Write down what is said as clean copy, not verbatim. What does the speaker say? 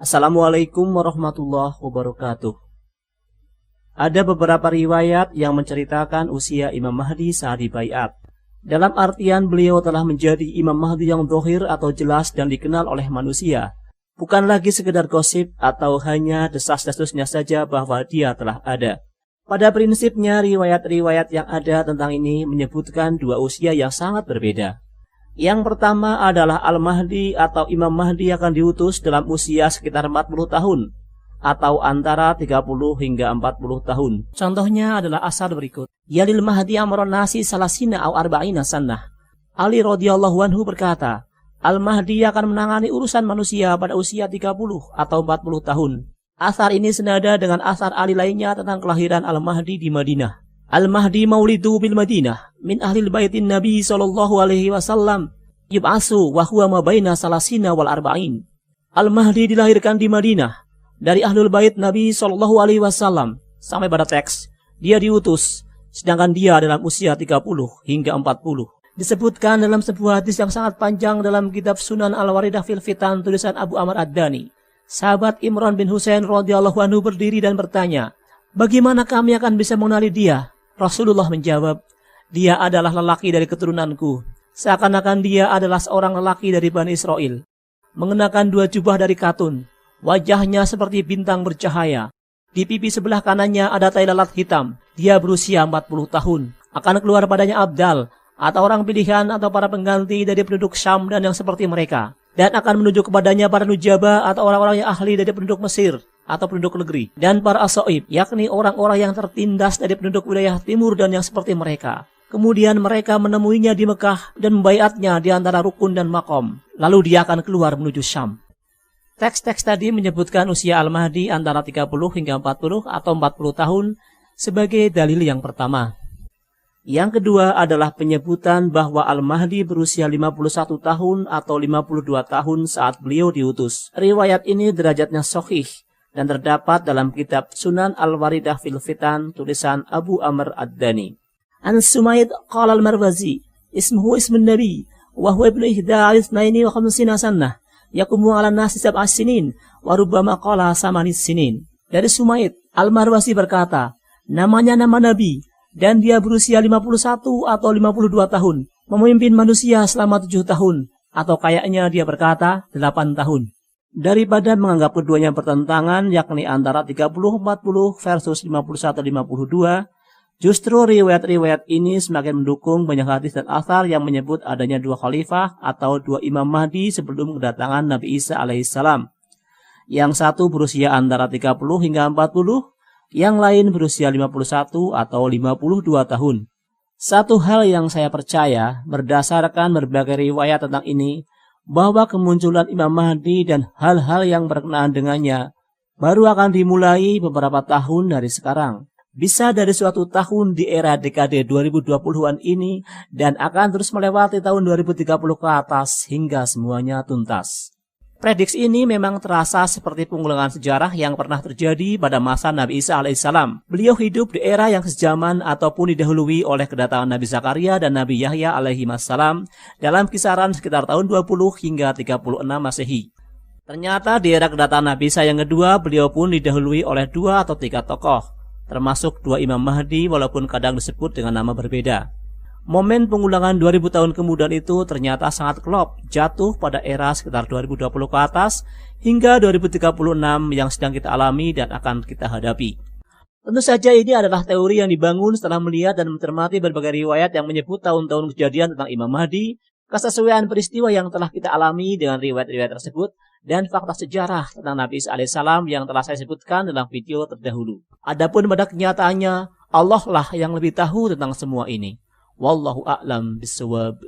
Assalamualaikum warahmatullahi wabarakatuh. Ada beberapa riwayat yang menceritakan usia Imam Mahdi saat dibaiat. Dalam artian beliau telah menjadi Imam Mahdi yang zahir atau jelas dan dikenal oleh manusia. Bukan lagi sekedar gosip atau hanya desas-desusnya saja bahwa dia telah ada. Pada prinsipnya riwayat-riwayat yang ada tentang ini menyebutkan dua usia yang sangat berbeda. Yang pertama adalah Al-Mahdi atau Imam Mahdi akan diutus dalam usia sekitar 40 tahun atau antara 30 hingga 40 tahun. Contohnya adalah asar berikut. Yalil Mahdi amron nasi salasina au arba'ina sannah. Ali radhiyallahu anhu berkata, Al-Mahdi akan menangani urusan manusia pada usia 30 atau 40 tahun. Asar ini senada dengan asar Ali lainnya tentang kelahiran Al-Mahdi di Madinah. Al-Mahdi maulidu bil Madinah min ahlil baitin Nabi sallallahu alaihi wasallam yub'asu wa huwa ma baina salasina wal arba'in. Al-Mahdi dilahirkan di Madinah dari ahlul bait Nabi sallallahu alaihi wasallam sampai pada teks dia diutus sedangkan dia dalam usia 30 hingga 40. Disebutkan dalam sebuah hadis yang sangat panjang dalam kitab Sunan Al-Waridah fil Fitan tulisan Abu Amr Ad-Dani. Sahabat Imran bin Husain radhiyallahu anhu berdiri dan bertanya, "Bagaimana kami akan bisa mengenali dia?" Rasulullah menjawab, "Dia adalah lelaki dari keturunanku, seakan-akan dia adalah seorang lelaki dari Bani Israel. Mengenakan dua jubah dari katun, wajahnya seperti bintang bercahaya. Di pipi sebelah kanannya ada tai lalat hitam. Dia berusia 40 tahun. Akan keluar padanya abdal, atau orang pilihan atau para pengganti dari penduduk Syam dan yang seperti mereka. Dan akan menuju kepadanya para nujaba atau orang-orang yang ahli dari penduduk Mesir atau penduduk negeri, dan para asoib, yakni orang-orang yang tertindas dari penduduk wilayah timur dan yang seperti mereka. Kemudian mereka menemuinya di Mekah dan membaiatnya di antara rukun dan makom. Lalu dia akan keluar menuju Syam." Teks-teks tadi menyebutkan usia Al-Mahdi antara 30 hingga 40 atau 40 tahun sebagai dalil yang pertama. Yang kedua adalah penyebutan bahwa Al-Mahdi berusia 51 tahun atau 52 tahun saat beliau diutus. Riwayat ini derajatnya sahih dan terdapat dalam kitab Sunan Al-Waridah fil Fitan tulisan Abu Amr Ad-Dani. An Sumaid qala al-Marwazi ismuhu ismun nabi wa huwa ibnu ihda itsnaini wa khamsina sannah yaqumu ala nasi sab'a sinin wa rubbama qala samanis sinin. Dari Sumaid, Al-Marwazi berkata, namanya nama nabi dan dia berusia 51 atau 52 tahun, memimpin manusia selama 7 tahun, atau kayaknya dia berkata 8 tahun. Daripada menganggap keduanya bertentangan, yakni antara 30-40 versus 51-52, justru riwayat-riwayat ini semakin mendukung banyak hadis dan athar yang menyebut adanya dua khalifah atau dua Imam Mahdi sebelum kedatangan Nabi Isa alaihissalam. Yang satu berusia antara 30 hingga 40, yang lain berusia 51 atau 52 tahun. Satu hal yang saya percaya berdasarkan berbagai riwayat tentang ini, bahwa kemunculan Imam Mahdi dan hal-hal yang berkenaan dengannya baru akan dimulai beberapa tahun dari sekarang. Bisa dari suatu tahun di era dekade 2020-an ini dan akan terus melewati tahun 2030 ke atas hingga semuanya tuntas. Prediksi ini memang terasa seperti pengulangan sejarah yang pernah terjadi pada masa Nabi Isa alaihissalam. Beliau hidup di era yang sejaman ataupun didahului oleh kedatangan Nabi Zakaria dan Nabi Yahya alaihissalam dalam kisaran sekitar tahun 20 hingga 36 Masehi. Ternyata di era kedatangan Nabi Isa yang kedua, beliau pun didahului oleh 2 atau 3 tokoh, termasuk 2 Imam Mahdi walaupun kadang disebut dengan nama berbeda. Momen pengulangan 2000 tahun kemudian itu ternyata sangat klop, jatuh pada era sekitar 2020 ke atas hingga 2036 yang sedang kita alami dan akan kita hadapi. Tentu saja ini adalah teori yang dibangun setelah melihat dan mencermati berbagai riwayat yang menyebut tahun-tahun kejadian tentang Imam Mahdi, kesesuaian peristiwa yang telah kita alami dengan riwayat-riwayat tersebut, dan fakta sejarah tentang Nabi Isa alaihissalam yang telah saya sebutkan dalam video terdahulu. Adapun pada kenyataannya, Allah lah yang lebih tahu tentang semua ini. Wallahu a'lam bishawab.